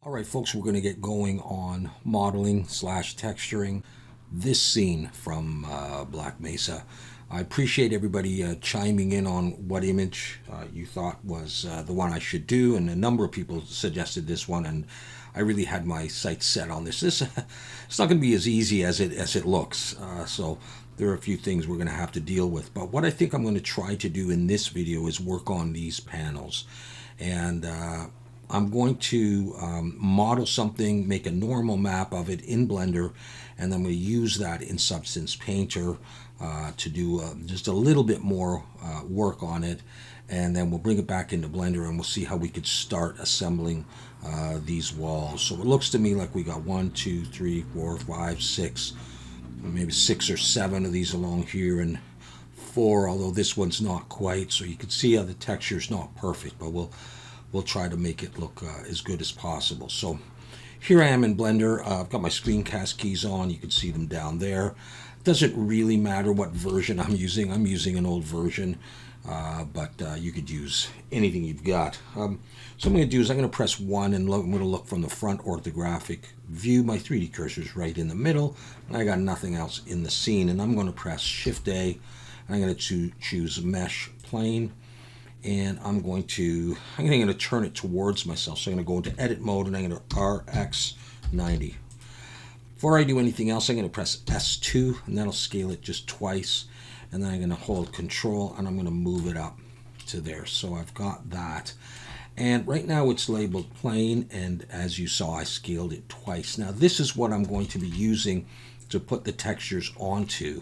All right, folks, we're going to get going on modeling slash texturing this scene from Black Mesa. I appreciate everybody chiming in on what image you thought was the one I should do, and a number of people suggested this one, and I really had my sights set on this. It's not going to be as easy as it looks, so there are a few things we're going to have to deal with. But what I think I'm going to try to do in this video is work on these panels, and I'm going to model something, make a normal map of it in Blender, and then I'm going to use that in Substance Painter to do just a little bit more work on it, and then we'll bring it back into Blender and we'll see how we could start assembling these walls. So it looks to me like we got 1, 2, 3, 4, 5, 6, maybe 6 or 7 of these along here, and 4, although this one's not quite. So you can see how the texture's not perfect, but we'll try to make it look as good as possible. So here I am in Blender. I've got my screencast keys on. You can see them down there. It doesn't really matter what version I'm using. I'm using an old version, but you could use anything you've got. So what I'm going to do is I'm going to press 1, and I'm going to look from the front orthographic view. My 3D cursor is right in the middle, and I got nothing else in the scene. And I'm going to press Shift-A, and I'm going to choose Mesh Plane. And I'm going to turn it towards myself. So I'm going to go into edit mode, and I'm going to RX90. Before I do anything else, I'm going to press S2, and that'll scale it just twice. And then I'm going to hold Control, and I'm going to move it up to there. So I've got that. And right now it's labeled plane, and as you saw, I scaled it twice. Now this is what I'm going to be using to put the textures onto.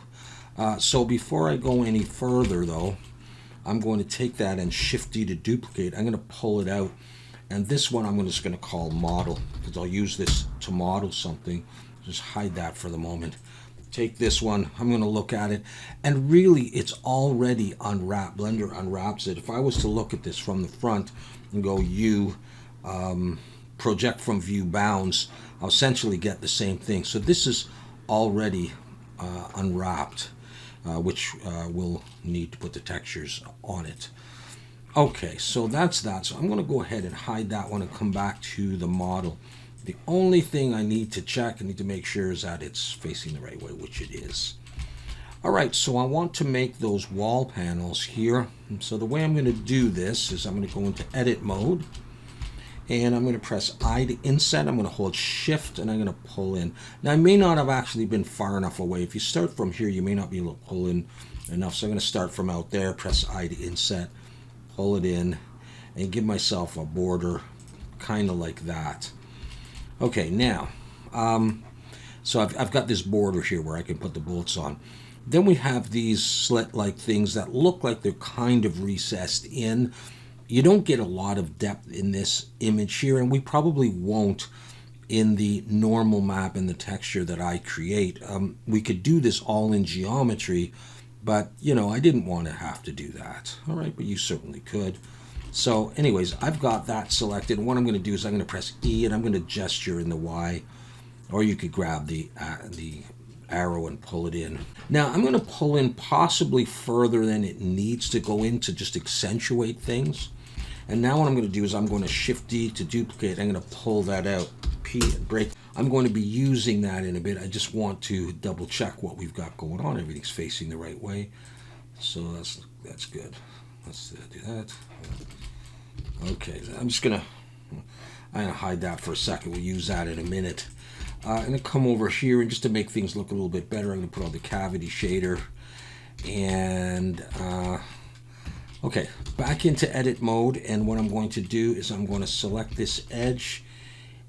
So before I go any further though, I'm going to take that and Shift-D to duplicate. I'm going to pull it out, and this one I'm just going to call model, because I'll use this to model something. Just hide that for the moment. Take this one, I'm going to look at it, and really it's already unwrapped. Blender unwraps it. If I was to look at this from the front and go project from view bounds, I'll essentially get the same thing. So this is already unwrapped. Which we'll need to put the textures on it. Okay, so that's that. So I'm going to go ahead and hide that one and come back to the model. The only thing I need to check, I need to make sure, is that it's facing the right way, which it is. All right, so I want to make those wall panels here. So the way I'm going to do this is I'm going to go into edit mode, and I'm going to press I to inset. I'm going to hold Shift, and I'm going to pull in. Now, I may not have actually been far enough away. If you start from here, you may not be able to pull in enough. So I'm going to start from out there, press I to inset, pull it in, and give myself a border kind of like that. Okay, now, so I've got this border here where I can put the bullets on. Then we have these slit-like things that look like they're kind of recessed in. You don't get a lot of depth in this image here, and we probably won't in the normal map and the texture that I create. We could do this all in geometry, but you know, I didn't want to have to do that. All right, but you certainly could. So anyways, I've got that selected, and what I'm going to do is I'm going to press E, and I'm going to gesture in the Y, or you could grab the arrow and pull it in. Now I'm going to pull in possibly further than it needs to go in to just accentuate things. And now what I'm going to do is I'm going to Shift-D to duplicate. I'm going to pull that out, P and break. I'm going to be using that in a bit. I just want to double check what we've got going on. Everything's facing the right way. So that's good. Let's do that. Okay, I'm going to hide that for a second. We'll use that in a minute. I'm going to come over here, and just to make things look a little bit better, I'm going to put on the cavity shader. And okay, back into edit mode, and what I'm going to do is I'm going to select this edge,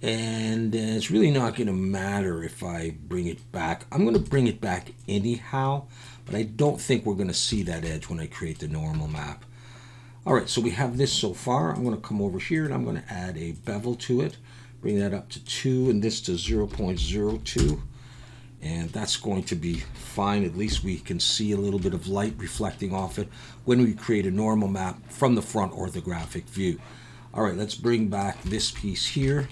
and it's really not going to matter if I bring it back. I'm going to bring it back anyhow, but I don't think we're going to see that edge when I create the normal map. All right, so we have this so far. I'm going to come over here, and I'm going to add a bevel to it, bring that up to 2, and this to 0.02. And that's going to be fine. At least we can see a little bit of light reflecting off it when we create a normal map from the front orthographic view. All right, let's bring back this piece here.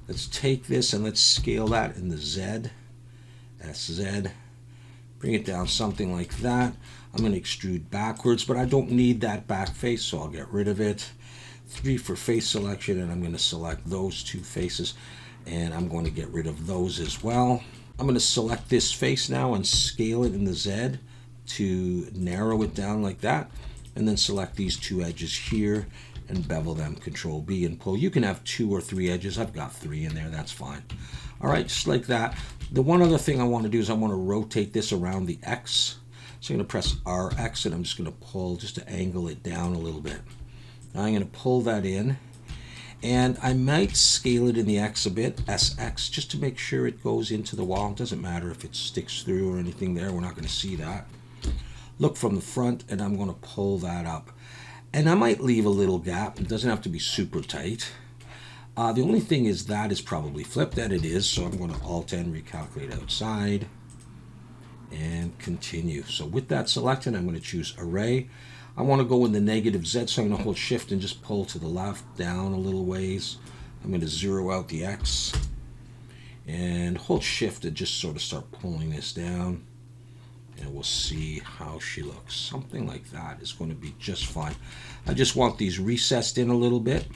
Let's take this and let's scale that in the Z, SZ. Bring it down something like that. I'm going to extrude backwards, but I don't need that back face, so I'll get rid of it. 3 for face selection, and I'm going to select those 2 faces, and I'm going to get rid of those as well. I'm going to select this face now and scale it in the Z to narrow it down like that, and then select these 2 edges here and bevel them, Control B and pull. You can have 2 or 3 edges. I've got 3 in there, that's fine. All right, just like that. The one other thing I want to do is I want to rotate this around the X. So I'm going to press RX, and I'm just going to pull just to angle it down a little bit. Now I'm going to pull that in, and I might scale it in the X a bit, SX, just to make sure it goes into the wall. It doesn't matter if it sticks through or anything there. We're not going to see that. Look from the front, and I'm going to pull that up. And I might leave a little gap. It doesn't have to be super tight. The only thing is that is probably flipped, and it is, so I'm going to Alt-N, recalculate outside, and continue. So with that selected, I'm going to choose Array. I want to go in the -Z, so I'm going to hold Shift and just pull to the left, down a little ways. I'm going to zero out the X, and hold Shift and just sort of start pulling this down. And we'll see how she looks. Something like that is going to be just fine. I just want these recessed in a little bit,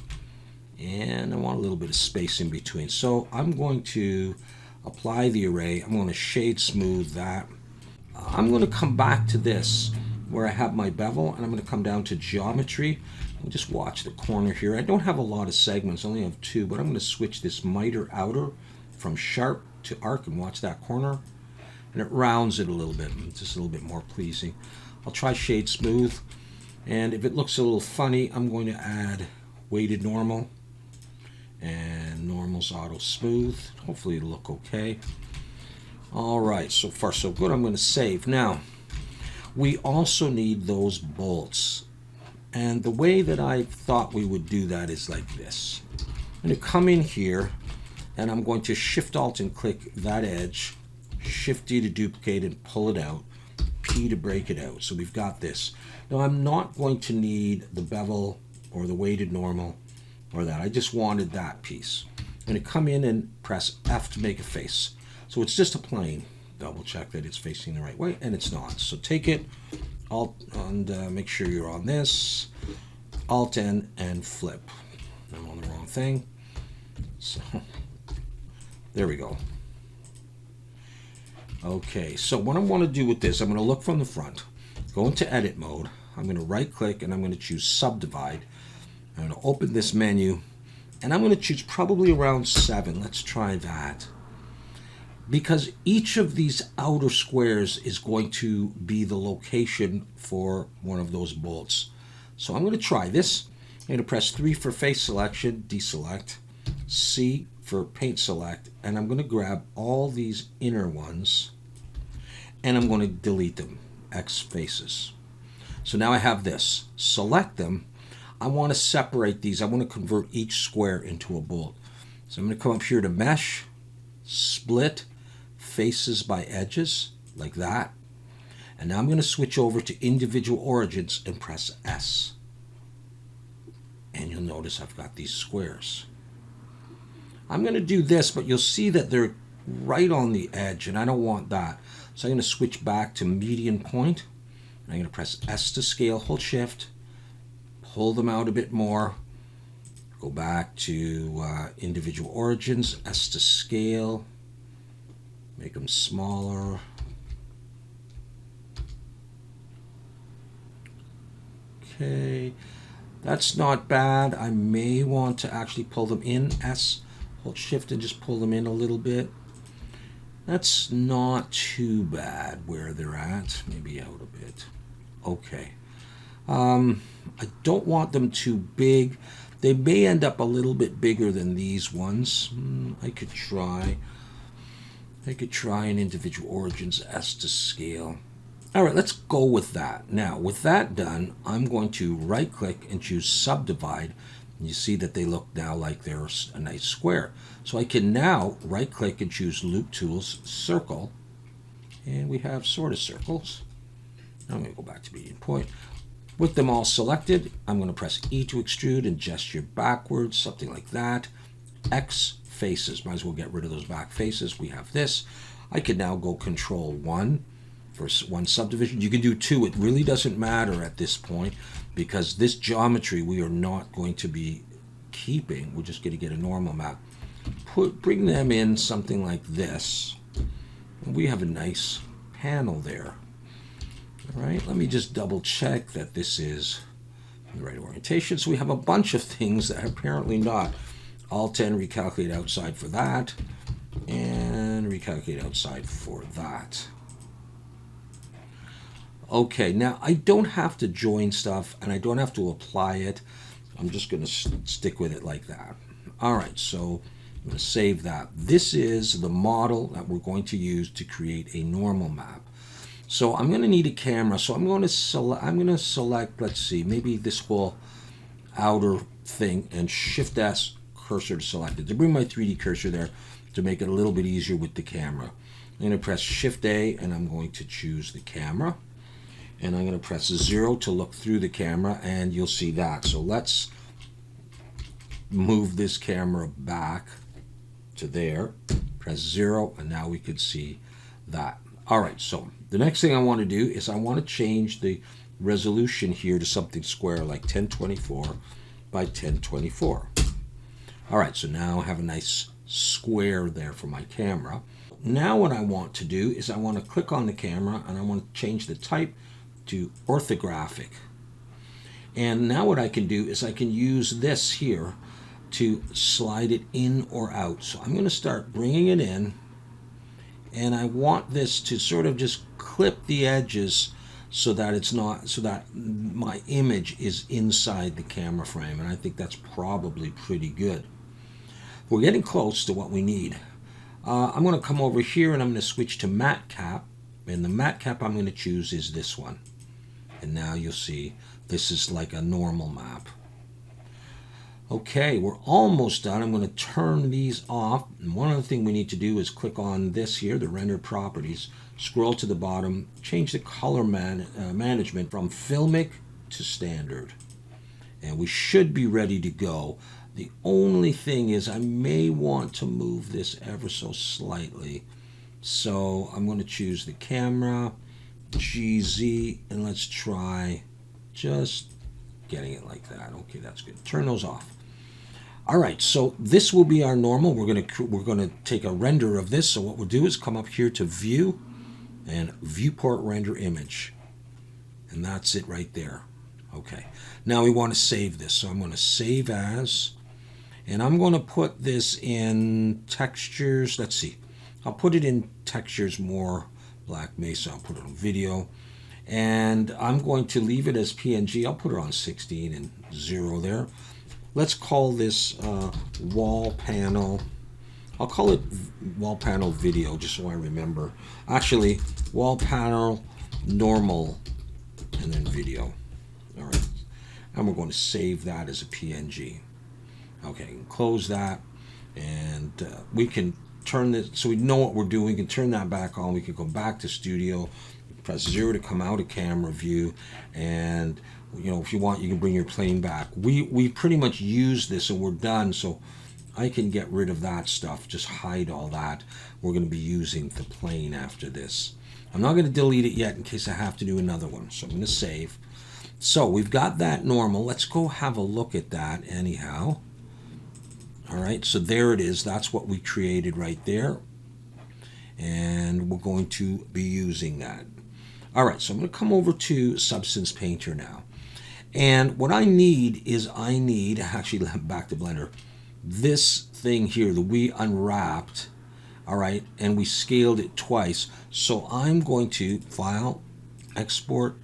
and I want a little bit of space in between. So I'm going to apply the array. I'm going to shade smooth that. I'm going to come back to this where I have my bevel, and I'm going to come down to geometry and just watch the corner here. I don't have a lot of segments, I only have 2, but I'm going to switch this miter outer from sharp to arc and watch that corner. And it rounds it a little bit, just a little bit more pleasing. I'll try shade smooth, and if it looks a little funny, I'm going to add weighted normal, and normal's auto smooth. Hopefully it'll look okay. All right, so far so good. I'm going to save. Now, we also need those bolts, and the way that I thought we would do that is like this. I'm going to come in here, and I'm going to Shift Alt and click that edge, Shift D to duplicate and pull it out, P to break it out. So we've got this. Now I'm not going to need the bevel or the weighted normal or that. I just wanted that piece. I'm going to come in and press F to make a face. So it's just a plane. Double check that it's facing the right way, and it's not. So take it, Alt, and make sure you're on this, Alt-N, and flip. I'm on the wrong thing. So there we go. Okay, so what I want to do with this, I'm going to look from the front, go into edit mode, I'm going to right click, and I'm going to choose subdivide. I'm going to open this menu, and I'm going to choose probably around 7. Let's try that. Because each of these outer squares is going to be the location for one of those bolts. So I'm going to try this. I'm going to press 3 for face selection, deselect, C for paint select, and I'm going to grab all these inner ones, and I'm going to delete them, X faces. So now I have this. Select them. I want to separate these. I want to convert each square into a bolt. So I'm going to come up here to Mesh, Split, Faces by Edges, like that. And now I'm going to switch over to Individual Origins and press S. And you'll notice I've got these squares. I'm going to do this, but you'll see that they're right on the edge, and I don't want that. So I'm going to switch back to median point. I'm going to press S to scale, hold Shift, pull them out a bit more, go back to individual origins, S to scale, make them smaller. Okay, that's not bad. I may want to actually pull them in, S, hold Shift and just pull them in a little bit. That's not too bad where they're at. Maybe out a bit. Okay. I don't want them too big. They may end up a little bit bigger than these ones. I could try an individual origins S to scale. All right, let's go with that. Now, with that done, I'm going to right-click and choose Subdivide. And you see that they look now like they're a nice square. So I can now right-click and choose Loop Tools, Circle. And we have sort of circles. I'm going to go back to median point. With them all selected, I'm going to press E to extrude and gesture backwards, something like that. X faces. Might as well get rid of those back faces. We have this. I can now go Control 1 for one subdivision. You can do 2. It really doesn't matter at this point. because this geometry we are not going to be keeping. We're just going to get a normal map. Bring them in something like this. And we have a nice panel there. All right, let me just double check that this is the right orientation. So we have a bunch of things that are apparently not. Alt 10, recalculate outside for that, and recalculate outside for that. Okay, now I don't have to join stuff, and I don't have to apply it. I'm just going to stick with it like that. All right, so I'm going to save that. This is the model that we're going to use to create a normal map. So I'm going to need a camera. So I'm going to select, let's see, maybe this whole outer thing, and Shift S cursor to select it. To bring my 3D cursor there to make it a little bit easier with the camera. I'm going to press Shift A, and I'm going to choose the camera. And I'm going to press 0 to look through the camera, and you'll see that. So let's move this camera back to there. Press 0, and now we could see that. All right, so the next thing I want to do is I want to change the resolution here to something square, like 1024 by 1024. All right, so now I have a nice square there for my camera. Now what I want to do is I want to click on the camera, and I want to change the type to orthographic. And now what I can do is I can use this here to slide it in or out. So I'm going to start bringing it in, and I want this to sort of just clip the edges so that it's not, so that my image is inside the camera frame, and I think that's probably pretty good. We're getting close to what we need. I'm going to come over here, and I'm going to switch to matte cap, and the matte cap I'm going to choose is this one. And now you'll see this is like a normal map. Okay, we're almost done. I'm going to turn these off. And one other thing we need to do is click on this here, the render properties, scroll to the bottom, change the color management from filmic to standard. And we should be ready to go. The only thing is I may want to move this ever so slightly. So I'm going to choose the camera, GZ, and let's try just getting it like that. Okay, that's good. Turn those off. All right, so this will be our normal. We're gonna take a render of this. So what we'll do is come up here to View and Viewport Render Image, and that's it right there. Okay, now we want to save this. So I'm going to save as, and I'm going to put this in textures. Let's see. I'll put it in textures, MORE Black Mesa. I'll put it on video, and I'm going to leave it as PNG. I'll put it on 16 and 0 there. Let's call this wall panel. I'll call it wall panel video, just so I remember. Actually, wall panel normal, and then video. All right, and we're going to save that as a PNG. Okay, close that, and we can turn this, so we know what we're doing. We can turn that back on. We can go back to studio, press 0 to come out of camera view, and if you want, you can bring your plane back. We pretty much use this and we're done, so I can get rid of that stuff, just hide all that. We're going to be using the plane after this. I'm not going to delete it yet in case I have to do another one, so I'm going to save. So we've got that normal. Let's go have a look at that anyhow. All right, so there it is. That's what we created right there. And we're going to be using that. All right, so I'm going to come over to Substance Painter now. And what I need is actually back to Blender, this thing here that we unwrapped, all right, and we scaled it twice. So I'm going to File, Export,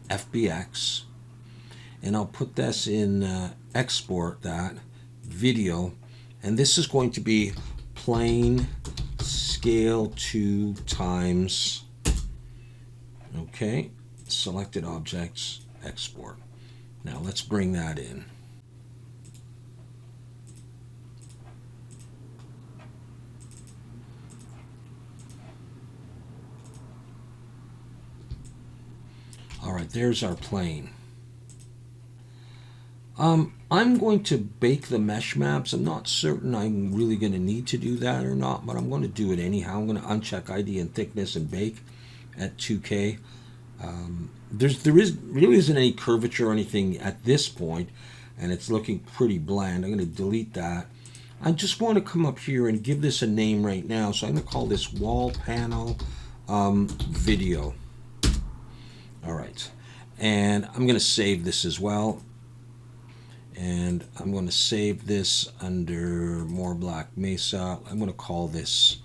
FBX, and I'll put this in export that video, and this is going to be plane scale 2 times, okay, selected objects, export. Now let's bring that in. All right, there's our plane. I'm going to bake the mesh maps. I'm not certain I'm really going to need to do that or not, but I'm going to do it anyhow. I'm going to uncheck ID and thickness and bake at 2K. Really isn't any curvature or anything at this point, and it's looking pretty bland. I'm going to delete that. I just want to come up here and give this a name right now. So I'm going to call this wall panel video. All right. And I'm going to save this as well. And I'm going to save this under More Black Mesa. I'm going to call this,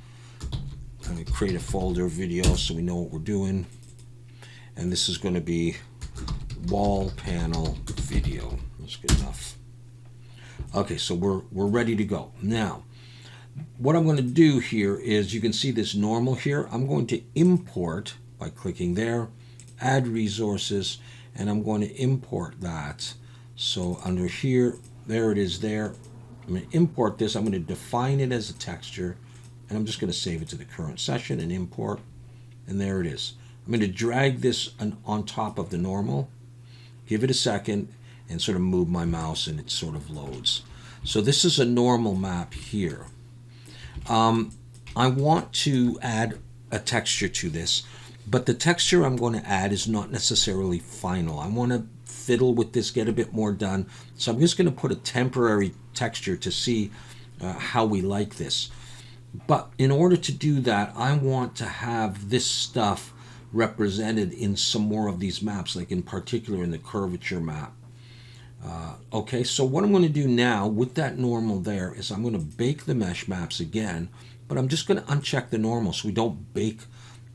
I'm going to create a folder video so we know what we're doing. And this is going to be wall panel video. That's good enough. Okay, so we're ready to go. Now, what I'm going to do here is, you can see this normal here. I'm going to import by clicking there, add resources, and I'm going to import that. So under here, there it is there. I'm going to import this. I'm going to define it as a texture, and I'm just going to save it to the current session and import, and there it is. I'm going to drag this on top of the normal, give it a second, and sort of move my mouse, and it sort of loads. So this is a normal map here. I want to add a texture to this, but the texture I'm going to add is not necessarily final. I want to fiddle with this, get a bit more done. So I'm just going to put a temporary texture to see how we like this. But in order to do that, I want to have this stuff represented in some more of these maps, like in particular in the curvature map. Okay, so what I'm going to do now with that normal there is I'm going to bake the mesh maps again, but I'm just going to uncheck the normal so we don't bake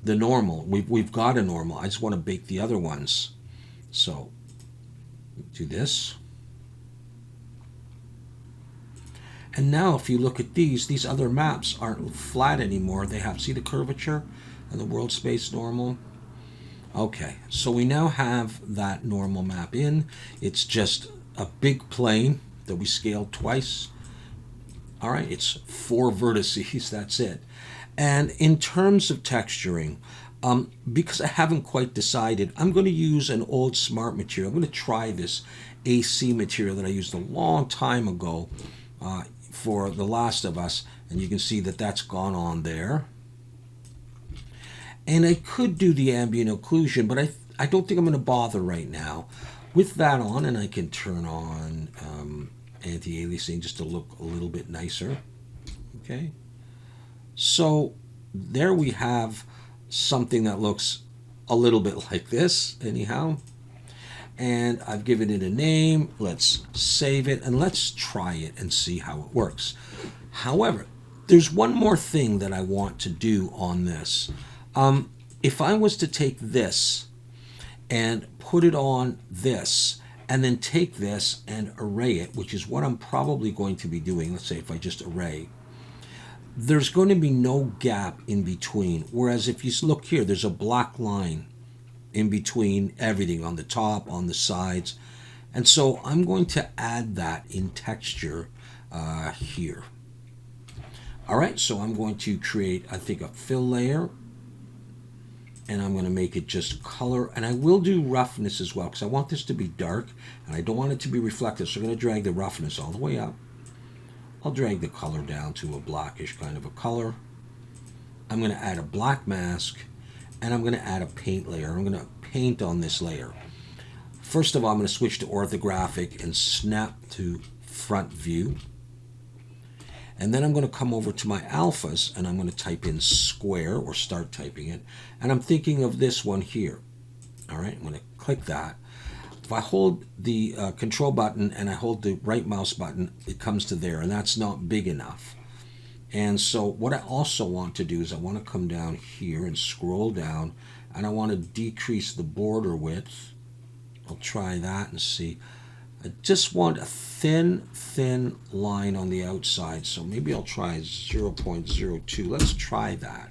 the normal. We've got a normal. I just want to bake the other ones. So do this. And now if you look at these other maps aren't flat anymore. They have, see the curvature and the world space normal? Okay, so we now have that normal map in. It's just a big plane that we scaled twice. All right, it's 4 vertices, that's it. And in terms of texturing, because I haven't quite decided, I'm going to use an old smart material. I'm going to try this AC material that I used a long time ago for The Last of Us, and you can see that that's gone on there. And I could do the ambient occlusion, but I don't think I'm going to bother right now. With that on, and I can turn on anti-aliasing just to look a little bit nicer. Okay. So there we have something that looks a little bit like this, anyhow. And I've given it a name. Let's save it, and let's try it and see how it works. However, there's one more thing that I want to do on this. If I was to take this and put it on this, and then take this and array it, which is what I'm probably going to be doing. Let's say if I just array, there's going to be no gap in between. Whereas if you look here, there's a black line in between everything, on the top, on the sides. And so I'm going to add that in texture here. All right, so I'm going to create, I think, a fill layer. And I'm going to make it just color. And I will do roughness as well, because I want this to be dark, and I don't want it to be reflective. So I'm going to drag the roughness all the way up. I'll drag the color down to a blackish kind of a color. I'm going to add a black mask, and I'm going to add a paint layer. I'm going to paint on this layer. First of all, I'm going to switch to orthographic and snap to front view. And then I'm going to come over to my alphas, and I'm going to type in square, or start typing it. And I'm thinking of this one here. All right, I'm going to click that. If I hold the control button and I hold the right mouse button, it comes to there, and that's not big enough. And so what I also want to do is I want to come down here and scroll down, and I want to decrease the border width. I'll try that and see. I just want a thin line on the outside, so maybe I'll try 0.02. Let's try that.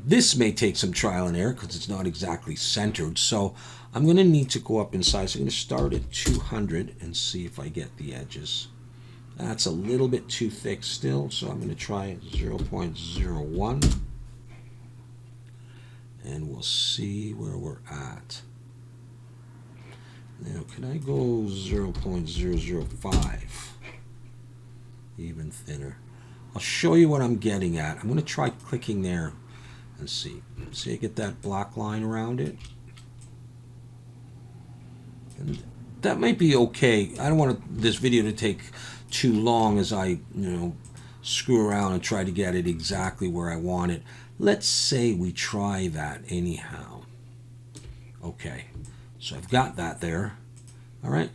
This may take some trial and error because it's not exactly centered, so I'm going to need to go up in size. I'm going to start at 200 and see if I get the edges. That's a little bit too thick still, so I'm going to try 0.01, and we'll see where we're at. Now, can I go 0.005? Even thinner. I'll show you what I'm getting at. I'm going to try clicking there and see. See, I get that black line around it. And that might be okay. I don't want this video to take too long as I, screw around and try to get it exactly where I want it. Let's say we try that anyhow. Okay, so I've got that there. All right,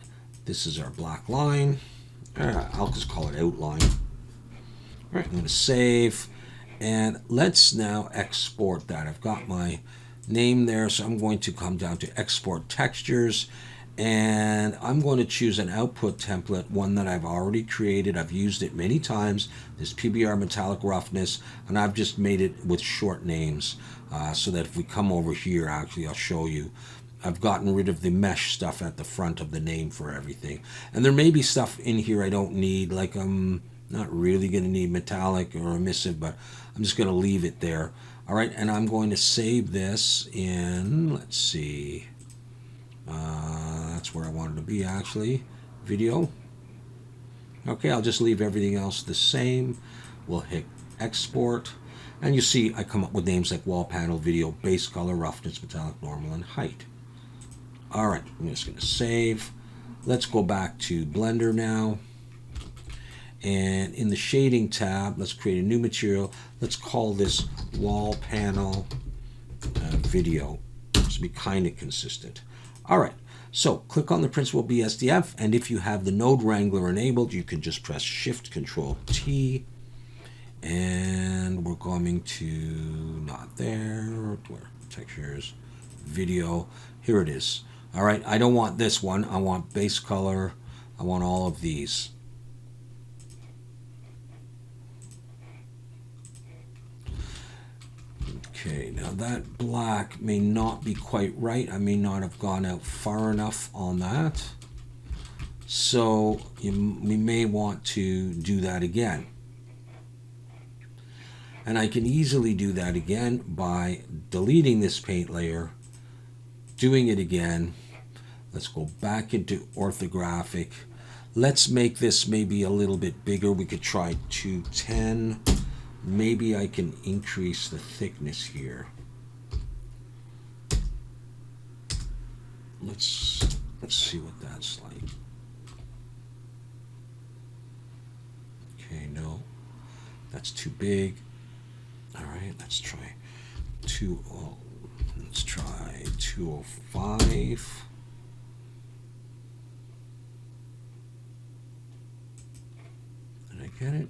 this is our black line. I'll just call it outline. All right, I'm going to save, and let's now export that. I've got my name there, so I'm going to come down to export textures, and I'm going to choose an output template, one that I've already created. I've used it many times, this PBR metallic roughness, and I've just made it with short names so that if we come over here, actually I'll show you. I've gotten rid of the mesh stuff at the front of the name for everything. And there may be stuff in here I don't need, like I'm not really going to need metallic or emissive, but I'm just going to leave it there. All right, and I'm going to save this in, let's see, that's where I wanted to be actually, video. Okay, I'll just leave everything else the same. We'll hit export, and you see I come up with names like wall panel, video, base color, roughness, metallic, normal, and height. All right, I'm just going to save. Let's go back to Blender now. And in the shading tab, let's create a new material. Let's call this wall panel video, just to be kind of consistent. All right, so click on the Principled BSDF, and if you have the Node Wrangler enabled, you can just press Shift-Control-T, and we're going to, not there, where, textures, video, here it is. All right, I don't want this one, I want base color, I want all of these. Okay, now that black may not be quite right. I may not have gone out far enough on that. So we may want to do that again. And I can easily do that again by deleting this paint layer, doing it again. Let's go back into orthographic. Let's make this maybe a little bit bigger. We could try 210. Maybe I can increase the thickness here. Let's see what that's like. Okay, no, that's too big. All right, let's try 205. Did I get it?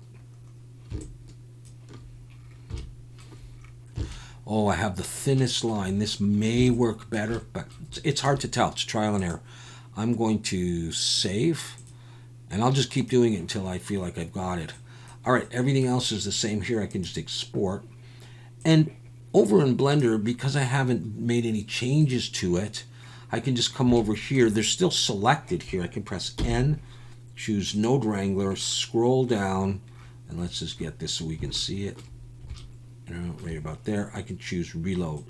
Oh, I have the thinnest line. This may work better, but it's hard to tell. It's trial and error. I'm going to save, and I'll just keep doing it until I feel like I've got it. All right, everything else is the same here. I can just export. And over in Blender, because I haven't made any changes to it, I can just come over here. They're still selected here. I can press N, choose Node Wrangler, scroll down, and let's just get this so we can see it. Right about there. I can choose reload.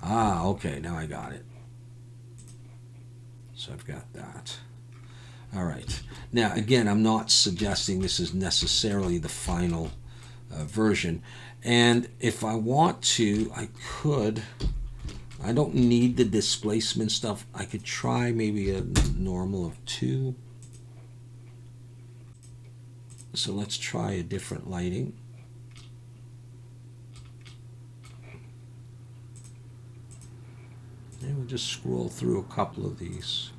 Ah, okay, now I got it. So I've got that. All right. Now, again, I'm not suggesting this is necessarily the final version. And if I want to, I could. I don't need the displacement stuff. I could try maybe a normal of 2. So let's try a different lighting. And we'll just scroll through a couple of these.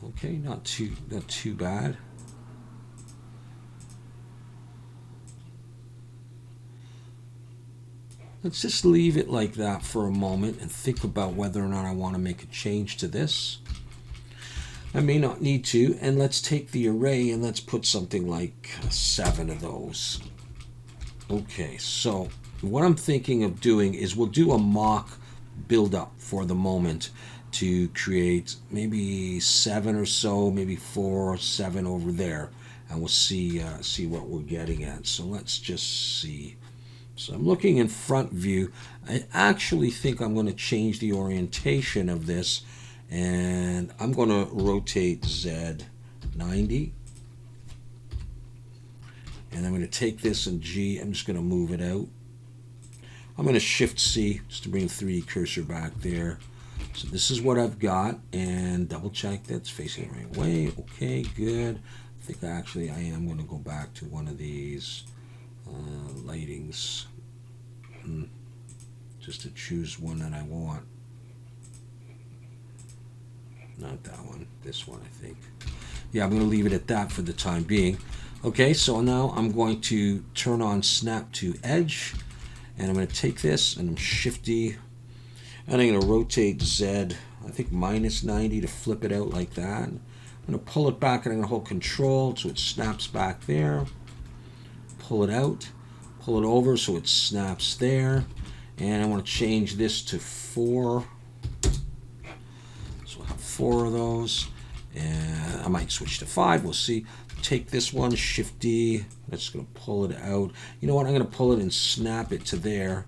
Okay, not too bad. Let's just leave it like that for a moment and think about whether or not I want to make a change to this. I may not need to, and let's take the array and let's put something like 7 of those. Okay, so what I'm thinking of doing is we'll do a mock build-up for the moment to create maybe 7 or so, maybe 4 or 7 over there, and we'll see what we're getting at. So let's just see. So I'm looking in front view. I actually think I'm going to change the orientation of this, and I'm going to rotate Z 90. And I'm going to take this and G, I'm just going to move it out. I'm going to Shift C just to bring the 3D cursor back there. So this is what I've got, and double check that's facing the right way. Okay, good. I think I am going to go back to one of these lightings just to choose one that I want. Not that one, this one I think. Yeah, I'm going to leave it at that for the time being. Okay, so now I'm going to turn on Snap to Edge, and I'm going to take this and I'm Shift-D, and I'm going to rotate Z, I think -90 to flip it out like that. I'm going to pull it back, and I'm going to hold Control so it snaps back there. Pull it out, pull it over so it snaps there, and I want to change this to 4. So we'll have 4 of those, and I might switch to 5. We'll see. Take this one, Shift-D. That's going to pull it out. You know what? I'm going to pull it and snap it to there,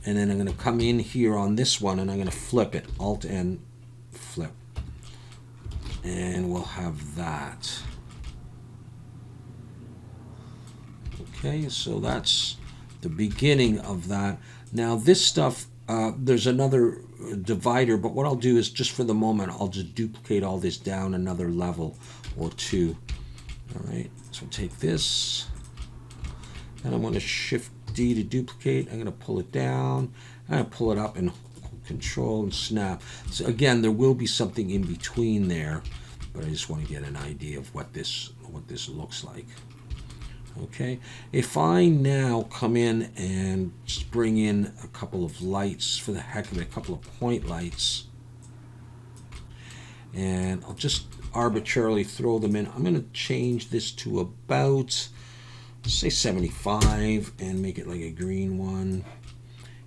and then I'm going to come in here on this one, and I'm going to flip it, Alt and flip, and we'll have that. Okay, so that's the beginning of that. Now this stuff, there's another divider, but what I'll do is just for the moment, I'll just duplicate all this down another level or 2. All right, so take this, and I'm going to Shift-D to duplicate. I'm going to pull it down, and I pull it up and hold Control and snap. So again, there will be something in between there, but I just want to get an idea of what this looks like. Okay, if I now come in and just bring in a couple of lights for the heck of it, a couple of point lights, and I'll just arbitrarily throw them in. I'm going to change this to about, say, 75 and make it like a green one.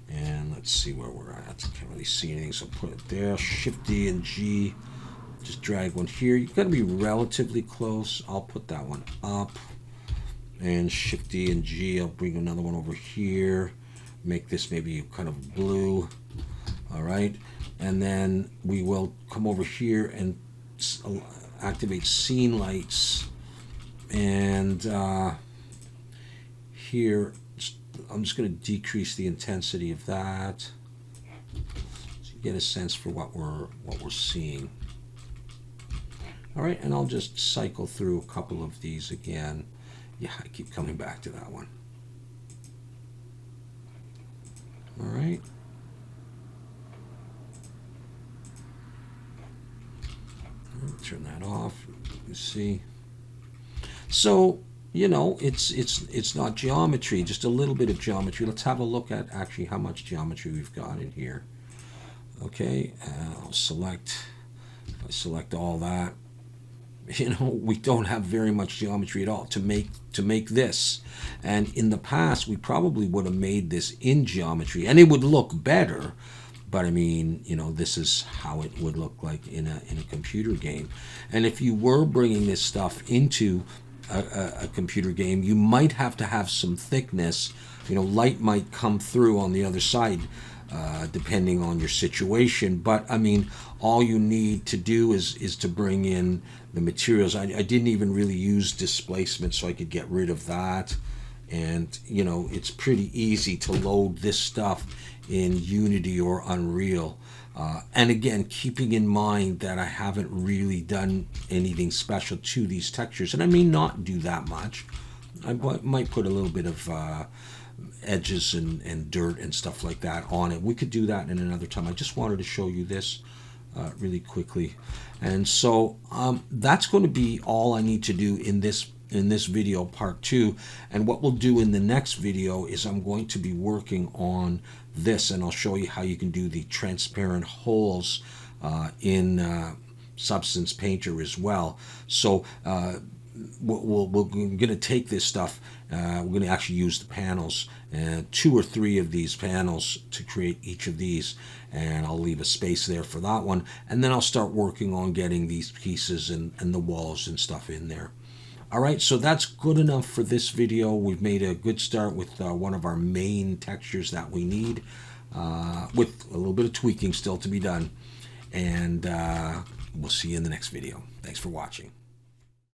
And let's see where we're at. I can't really see anything, so put it there. Shift-D and G. Just drag one here. You've got to be relatively close. I'll put that one up. And Shift-D and G. I'll bring another one over here. Make this maybe kind of blue. All right. And then we will come over here and activate scene lights, and here I'm just going to decrease the intensity of that so you get a sense for what we're seeing. All right, and I'll just cycle through a couple of these again. Yeah, I keep coming back to that one. All right. Turn that off. You see. So, you know, it's not geometry, just a little bit of geometry. Let's have a look at actually how much geometry we've got in here. Okay, I'll select. If I select all that, you know, we don't have very much geometry at all to make this. And in the past, we probably would have made this in geometry, and it would look better. But I mean, you know, this is how it would look like in a computer game. And if you were bringing this stuff into a computer game, you might have to have some thickness. You know, light might come through on the other side, depending on your situation. But I mean, all you need to do is to bring in the materials. I didn't even really use displacement, so I could get rid of that. And you know, it's pretty easy to load this stuff in Unity or Unreal. And again, keeping in mind that I haven't really done anything special to these textures, and I may not do that much. I might put a little bit of edges and dirt and stuff like that on it. We could do that in another time. I just wanted to show you this really quickly. And so that's going to be all I need to do in this video, part 2. And what we'll do in the next video is I'm going to be working on this, and I'll show you how you can do the transparent holes in Substance Painter as well. So we're going to take this stuff, we're going to actually use the panels, 2 or 3 of these panels to create each of these, and I'll leave a space there for that one, and then I'll start working on getting these pieces and the walls and stuff in there. All right, so that's good enough for this video. We've made a good start with one of our main textures that we need, with a little bit of tweaking still to be done. And we'll see you in the next video. Thanks for watching.